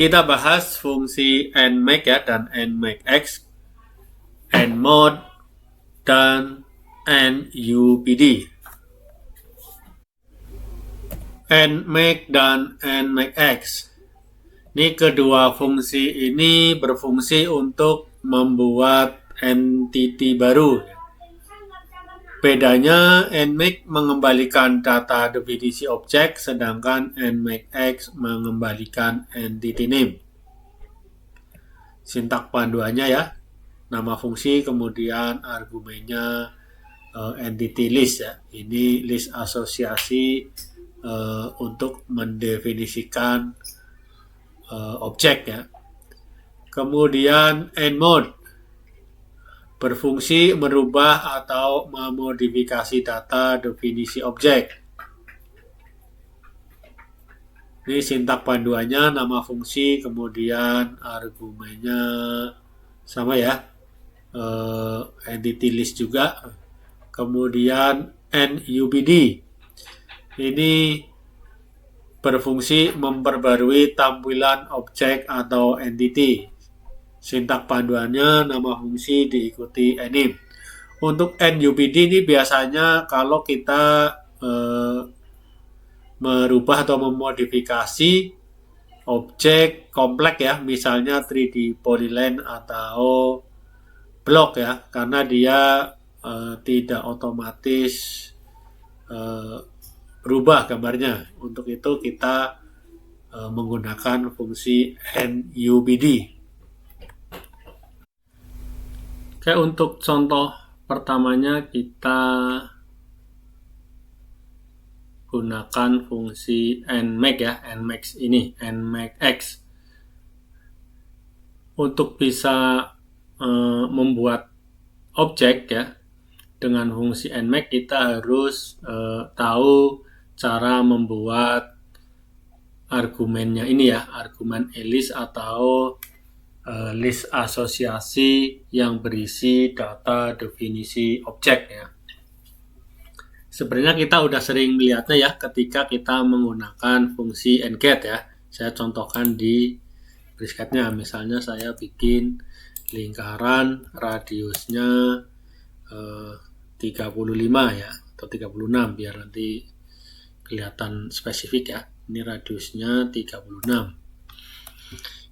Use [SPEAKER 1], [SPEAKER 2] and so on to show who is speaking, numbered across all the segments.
[SPEAKER 1] Kita bahas fungsi nmax ya, dan nmax, nmod, dan nupd. Nmax dan nmax. Ini kedua fungsi ini berfungsi untuk membuat entity baru. Bedanya nmax mengembalikan data definisi objek, sedangkan nmax mengembalikan entity name. Sintak panduannya ya, nama fungsi, kemudian argumennya entity list ya. Ini list asosiasi untuk mendefinisikan objek ya. Kemudian nmod berfungsi merubah atau memodifikasi data definisi objek. Ini sintak panduannya, nama fungsi, kemudian argumennya sama ya, entity list juga. Kemudian nupd ini berfungsi memperbarui tampilan objek atau entity. Sintak panduannya, nama fungsi diikuti enim. Untuk nupd ini biasanya kalau kita merubah atau memodifikasi objek kompleks ya, misalnya 3D polyline atau blok ya, karena dia tidak otomatis berubah gambarnya. Untuk itu kita menggunakan fungsi nupd. Oke, untuk contoh pertamanya kita gunakan fungsi nmax ya, nmax ini, nmax. Untuk bisa membuat objek ya dengan fungsi nmax, kita harus tahu cara membuat argumennya ini ya, argumen list atau list asosiasi yang berisi data definisi objek ya. Sebenarnya kita udah sering melihatnya ya ketika kita menggunakan fungsi nget ya. Saya contohkan di brisketnya, misalnya saya bikin lingkaran radiusnya 35 ya, atau 36 biar nanti kelihatan spesifik ya. Ini radiusnya 36.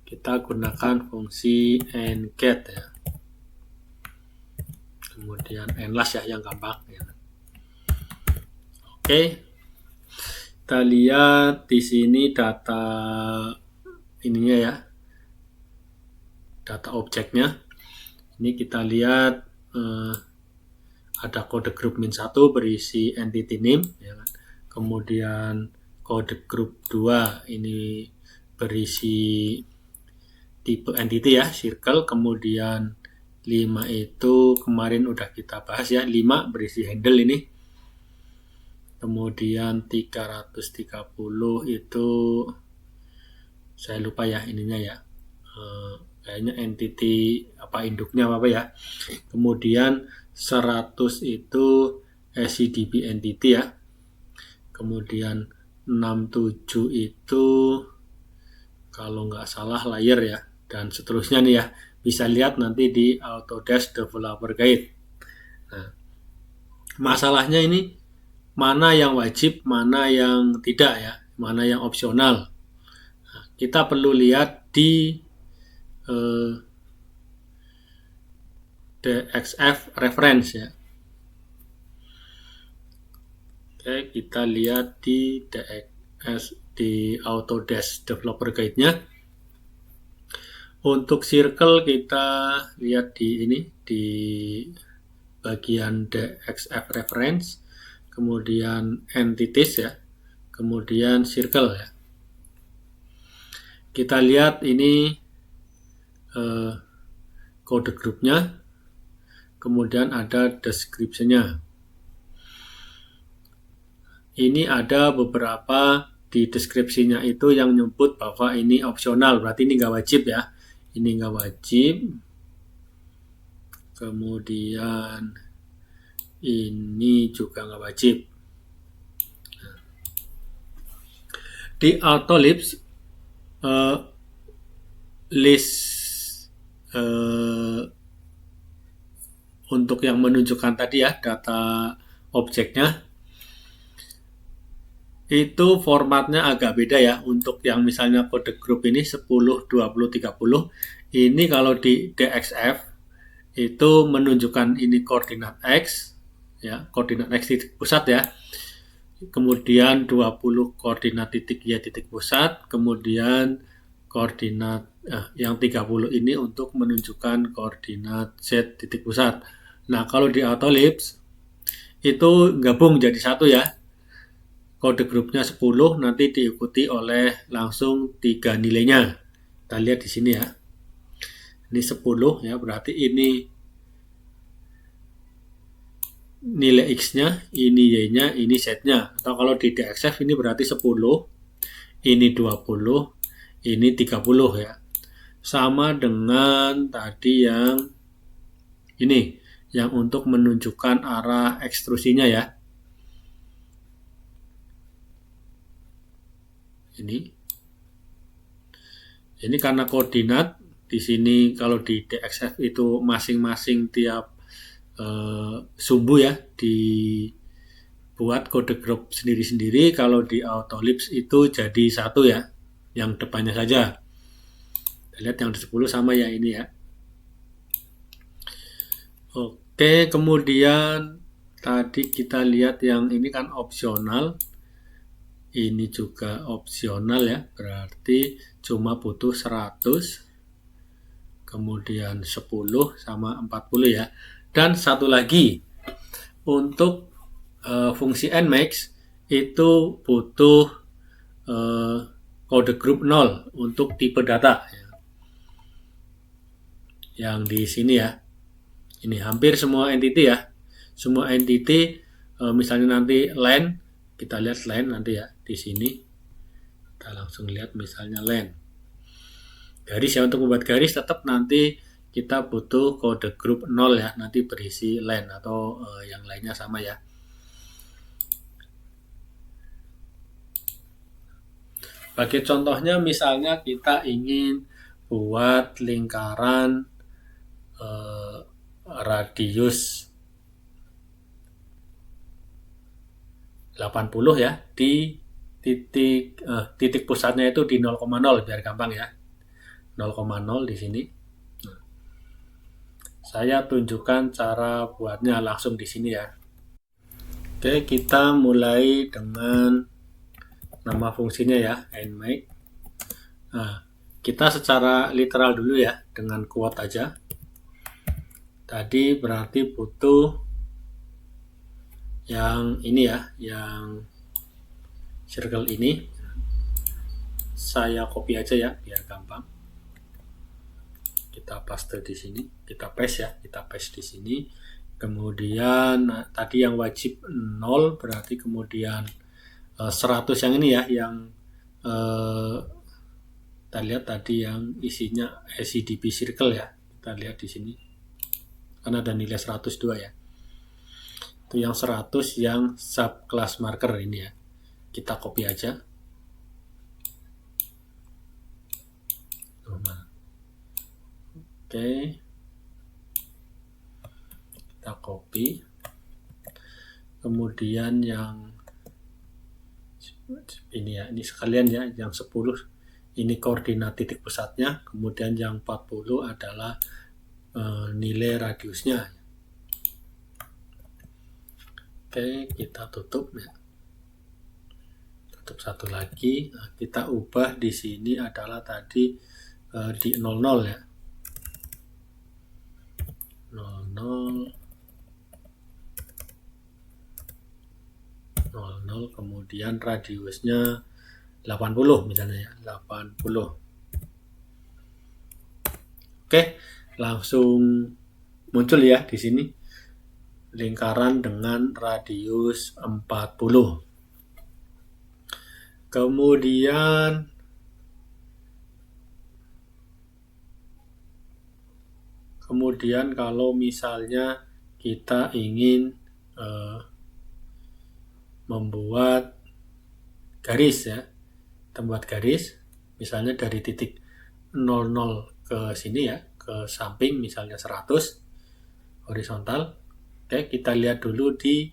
[SPEAKER 1] Kita gunakan fungsi nget ya. Kemudian nlast ya yang gampang ya. Oke. Kita lihat di sini data ininya ya. Data objeknya. Ini kita lihat ada kode grup min1 berisi entity name ya kan. Kemudian kode grup 2 ini berisi tipe entity ya, circle. Kemudian 5 itu kemarin udah kita bahas ya, 5 berisi handle ini. Kemudian 330 itu saya lupa ya ininya ya, kayaknya entity apa induknya apa ya. Kemudian 100 itu SCDB entity ya. Kemudian 67 itu kalau nggak salah layer ya, dan seterusnya nih ya, bisa lihat nanti di Autodesk Developer Guide. Nah, masalahnya ini mana yang wajib, mana yang tidak ya, mana yang opsional. Nah, kita perlu lihat di DXF reference ya. Oke, kita lihat di di Autodesk Developer Guide-nya. Untuk circle kita lihat di ini, di bagian DXF reference, kemudian entities ya, kemudian circle ya. Kita lihat ini kode grupnya, kemudian ada description-nya. Ini ada beberapa di deskripsinya itu yang nyebut bahwa ini opsional, berarti ini nggak wajib ya. Ini nggak wajib. Kemudian ini juga nggak wajib. Di Autolips list untuk yang menunjukkan tadi ya data objeknya itu formatnya agak beda ya. Untuk yang misalnya kode grup ini 10, 20, 30 ini kalau di DXF itu menunjukkan ini koordinat X ya, koordinat X titik pusat ya, kemudian 20 koordinat titik Y titik pusat, kemudian koordinat yang 30 ini untuk menunjukkan koordinat Z titik pusat. Nah kalau di Autolips itu gabung jadi satu ya, kode grupnya 10 nanti diikuti oleh langsung 3 nilainya. Kita lihat di sini ya. Ini 10 ya, berarti ini nilai X-nya, ini Y-nya, ini Z-nya. Atau kalau di DXF ini berarti 10, ini 20, ini 30 ya. Sama dengan tadi yang ini, yang untuk menunjukkan arah ekstrusinya ya. Ini karena koordinat di sini kalau di DXF itu masing-masing tiap sumbu ya dibuat kode grup sendiri-sendiri. Kalau di Autolips itu jadi satu ya, yang depannya saja. Kita lihat yang di 10 sama ya ini ya. Oke, kemudian tadi kita lihat yang ini kan opsional. Ini juga opsional ya, berarti cuma butuh 100, kemudian 10 sama 40 ya. Dan satu lagi, untuk fungsi Nmax itu butuh kode grup 0 untuk tipe data. Yang di sini ya, ini hampir semua entity ya. Semua entity, misalnya nanti len, kita lihat len nanti ya di sini. Kita langsung lihat misalnya len. Garis ya, untuk membuat garis tetap nanti kita butuh kode grup 0 ya, nanti berisi len atau yang lainnya sama ya. Bagi contohnya misalnya kita ingin buat lingkaran radius 80 ya, di titik pusatnya itu di 0,0 biar gampang ya. 0,0 di sini. Saya tunjukkan cara buatnya langsung di sini ya. Oke, kita mulai dengan nama fungsinya ya, Nmax. Nah, kita secara literal dulu ya, dengan quote aja. Tadi berarti butuh yang ini ya, yang circle ini. Saya copy aja ya, biar gampang. Kita paste di sini, kita paste ya, kita paste di sini. Kemudian tadi yang wajib 0 berarti kemudian 100 yang ini ya, yang kita lihat tadi yang isinya SCDP circle ya. Kita lihat di sini. Karena ada nilai 102 ya. Itu yang 100 yang subclass marker ini ya. Kita copy aja. Oke. Kita copy. Kemudian yang ini ya, ini sekalian ya, yang 10 ini koordinat titik pusatnya, kemudian yang 40 adalah nilai radiusnya. Oke, kita tutup ya. Tutup satu lagi. Nah, kita ubah di sini adalah tadi di 00 ya. 00 kemudian radiusnya 80 misalnya ya, 80. Oke, langsung muncul ya di sini lingkaran dengan radius 40. Kemudian kalau misalnya kita ingin membuat garis ya, kita buat garis misalnya dari titik 00 ke sini ya, ke samping misalnya 100 horizontal. Oke, kita lihat dulu di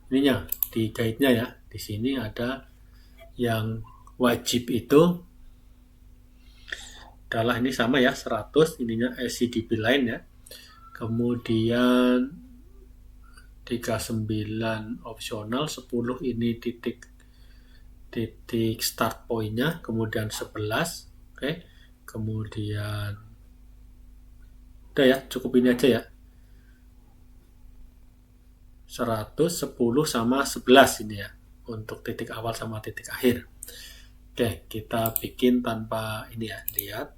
[SPEAKER 1] ininya, di guide-nya ya. Di sini ada yang wajib itu adalah ini sama ya, 100 ininya SCDP line ya. Kemudian 39 opsional, 10 ini titik start point-nya, kemudian 11. Oke. Kemudian udah ya, cukup ini aja ya. 100, 10 sama 11 ini ya, untuk titik awal sama titik akhir. Oke, kita bikin tanpa ini ya, lihat.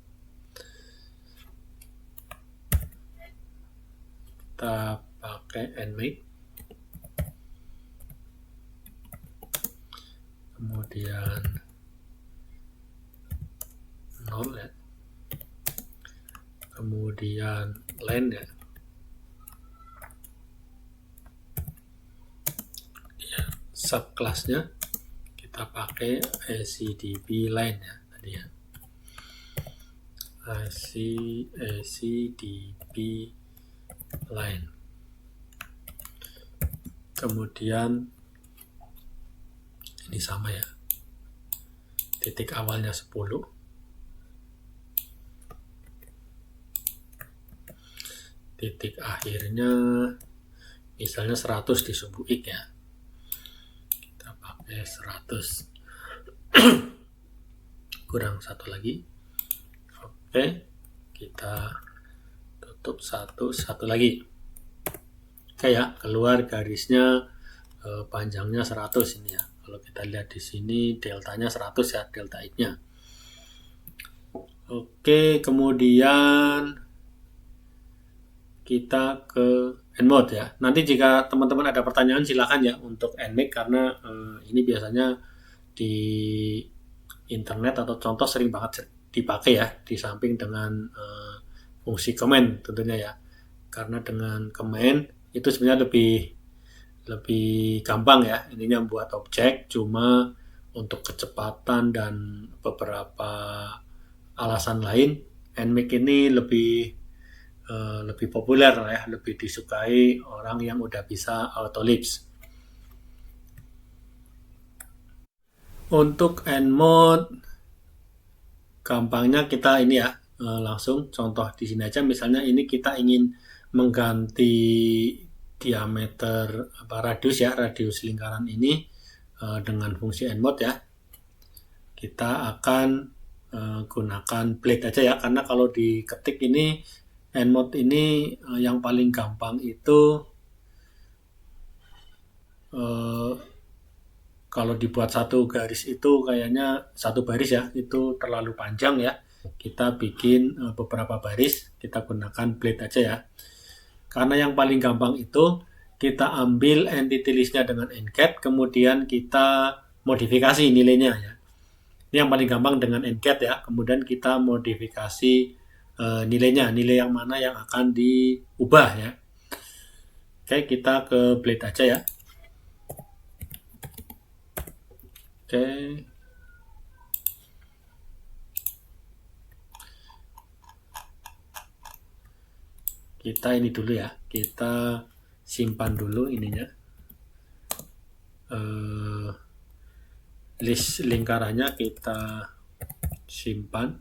[SPEAKER 1] Kita pakai nmake. Kemudian 0 ya. Kemudian line ya. Subclassnya kita pakai SCDP line ya tadi ya. SCDP line. Kemudian ini sama ya. Titik awalnya 10. Titik akhirnya misalnya 100 di sumbu X ya. 100 kurang satu lagi. Oke, kita tutup satu lagi. Oke ya, keluar garisnya panjangnya 100 ini ya. Kalau kita lihat di sini deltanya 100 ya, delta X-nya. Oke, kemudian kita ke nmode ya. Nanti jika teman-teman ada pertanyaan silakan ya untuk nmake, karena ini biasanya di internet atau contoh sering banget dipakai ya, di samping dengan fungsi command tentunya ya. Karena dengan command itu sebenarnya lebih gampang ya ininya buat objek, cuma untuk kecepatan dan beberapa alasan lain nmake ini lebih populer ya, lebih disukai orang yang udah bisa autolips. Untuk nmode gampangnya kita ini ya, langsung contoh di sini aja. Misalnya ini kita ingin mengganti diameter radius lingkaran ini dengan fungsi nmode ya. Kita akan gunakan blade aja ya, karena kalau diketik ini nmode ini yang paling gampang itu kalau dibuat satu garis itu kayaknya satu baris ya, itu terlalu panjang ya. Kita bikin beberapa baris, kita gunakan blade aja ya. Karena yang paling gampang itu kita ambil entity list-nya dengan ncat, kemudian kita modifikasi nilainya ya. Ini yang paling gampang dengan ncat ya. Kemudian kita modifikasi nilainya, nilai yang mana yang akan diubah ya. Oke, kita ke blade aja ya. Oke. Kita ini dulu ya, kita simpan dulu ininya. List lingkarannya kita simpan.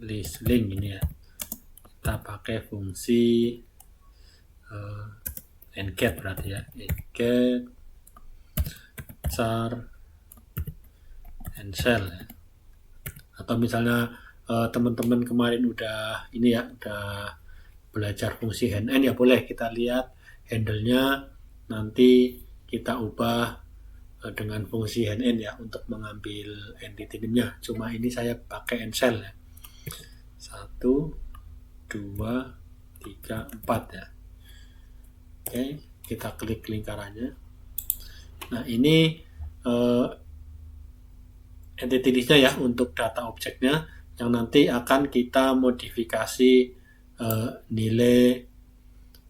[SPEAKER 1] List link ini ya. Kita pakai fungsi ncat berarti ya. Ncat char and cell ya. Atau misalnya teman-teman kemarin udah ini ya, udah belajar fungsi handn ya, boleh kita lihat handle-nya nanti kita ubah dengan fungsi handn ya untuk mengambil entity name-nya. Cuma ini saya pakai ncell ya. 1 2 3 4 ya. Oke, kita klik lingkarannya. Nah, ini entity list-nya ya untuk data objeknya, yang nanti akan kita modifikasi nilai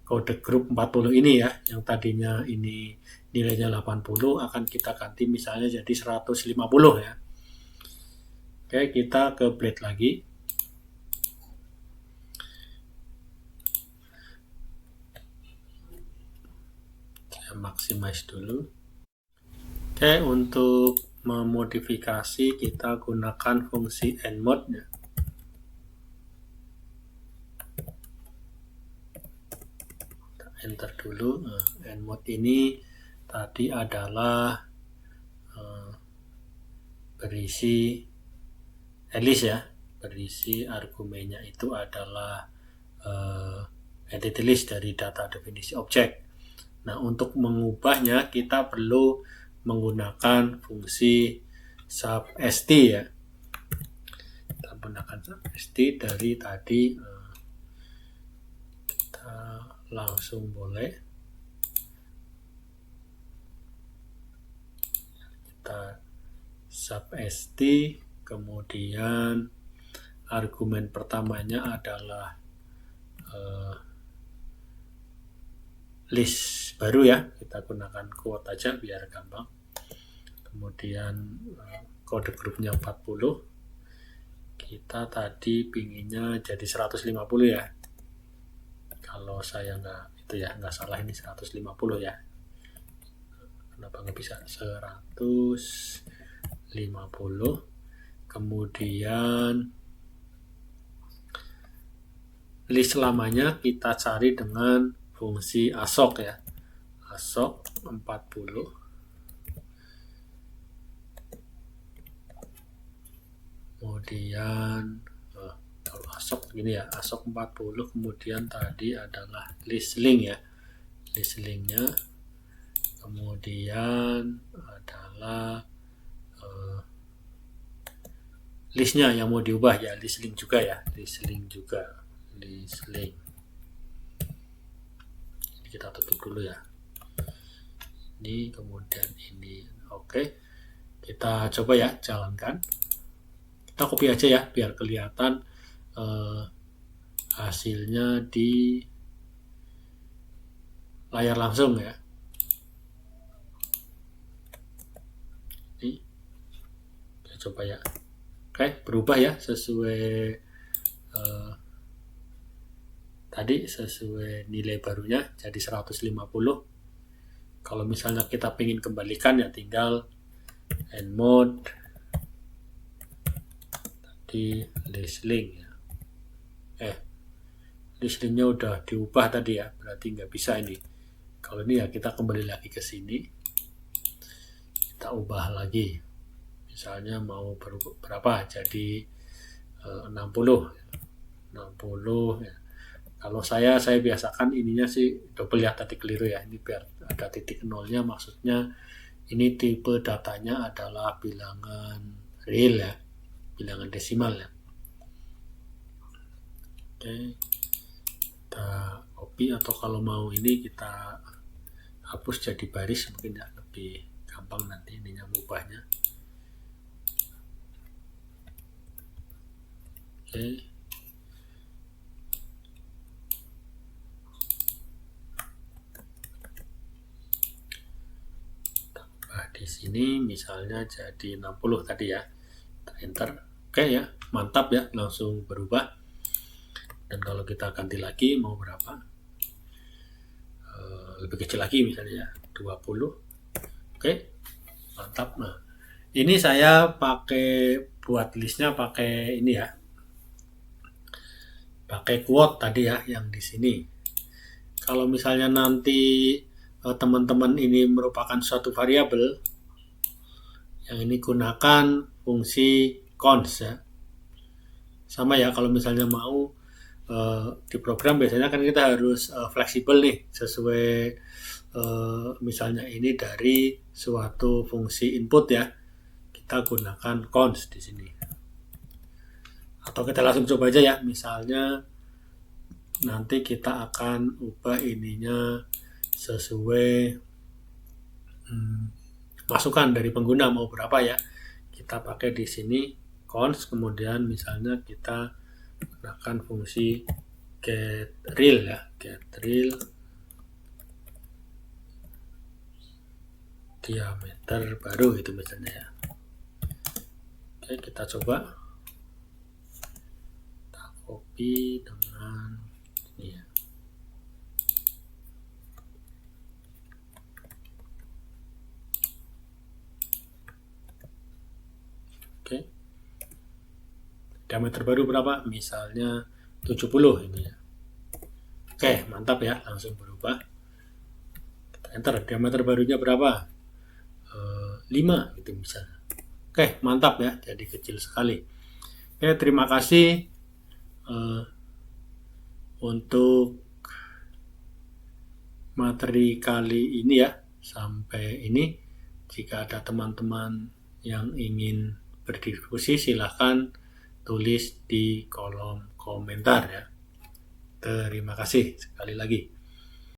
[SPEAKER 1] kode grup 40 ini ya, yang tadinya ini nilainya 80 akan kita ganti misalnya jadi 150 ya. Oke, kita ke blade lagi. Saya maximize dulu. Oke, untuk memodifikasi kita gunakan fungsi endMode ya. Enter dulu. EndMode ini tadi adalah berisi list ya, berisi argumennya itu adalah entity list dari data definisi objek. Nah, untuk mengubahnya kita perlu menggunakan fungsi subst ya. Kita menggunakan subst dari tadi, kita langsung boleh kita subst, kemudian argumen pertamanya adalah list baru ya, kita gunakan quote aja biar gampang. Kemudian kode grupnya 40, kita tadi pinginnya jadi 150 ya, kalau saya nggak salah ini 150 ya. Kenapa nggak bisa 150? Kemudian list lamanya kita cari dengan fungsi assoc ya, assoc 40. Kemudian kalau assoc begini ya, assoc 40, kemudian tadi adalah list link ya, list linknya, kemudian adalah listnya yang mau diubah ya, list link juga ya, list link juga, list link. Ini kita tutup dulu ya, ini kemudian ini. Oke, kita coba ya jalankan, kita copy aja ya biar kelihatan hasilnya di layar langsung ya. Ini kita coba ya. Oke, berubah ya sesuai tadi, sesuai nilai barunya jadi 150. Kalau misalnya kita ingin kembalikan ya tinggal endMode tadi list link ya. List linknya udah diubah tadi ya, berarti nggak bisa ini. Kalau ini ya kita kembali lagi ke sini, kita ubah lagi. Misalnya mau berapa, jadi 60 ya. Kalau saya biasakan ininya sih double ya, tadi keliru ya, ini biar ada titik nolnya, maksudnya ini tipe datanya adalah bilangan real ya, bilangan desimal ya. Oke, kita copy, atau kalau mau ini kita hapus jadi baris, mungkin ya lebih gampang nanti ininya mengubahnya. Oke, di sini misalnya jadi 60 tadi ya, kita enter. Oke ya, mantap ya, langsung berubah. Dan kalau kita ganti lagi mau berapa, lebih kecil lagi misalnya 20. Oke, mantap. Nah, ini saya pakai buat listnya pakai ini ya, pakai quote tadi ya yang di sini. Kalau misalnya nanti teman-teman ini merupakan suatu variabel, yang ini gunakan fungsi cons ya. Sama ya, kalau misalnya mau di program biasanya kan kita harus fleksibel nih, sesuai misalnya ini dari suatu fungsi input ya, kita gunakan cons di sini. Atau kita langsung coba aja ya, misalnya nanti kita akan ubah ininya sesuai masukan dari pengguna mau berapa ya. Kita pakai di sini cons, kemudian misalnya kita gunakan fungsi getReal ya, getReal. diameter baru itu misalnya ya. Oke, kita coba. Kita copy dengan ini ya. Oke. Diameter baru berapa? Misalnya 70 ini ya. Oke, mantap ya, langsung berubah. Kita enter, diameter barunya berapa? 5 gitu misalnya. Oke, mantap ya, jadi kecil sekali. Oke, terima kasih untuk materi kali ini ya. Sampai ini, jika ada teman-teman yang ingin berdiskusi, silahkan tulis di kolom komentar ya. Terima kasih sekali lagi.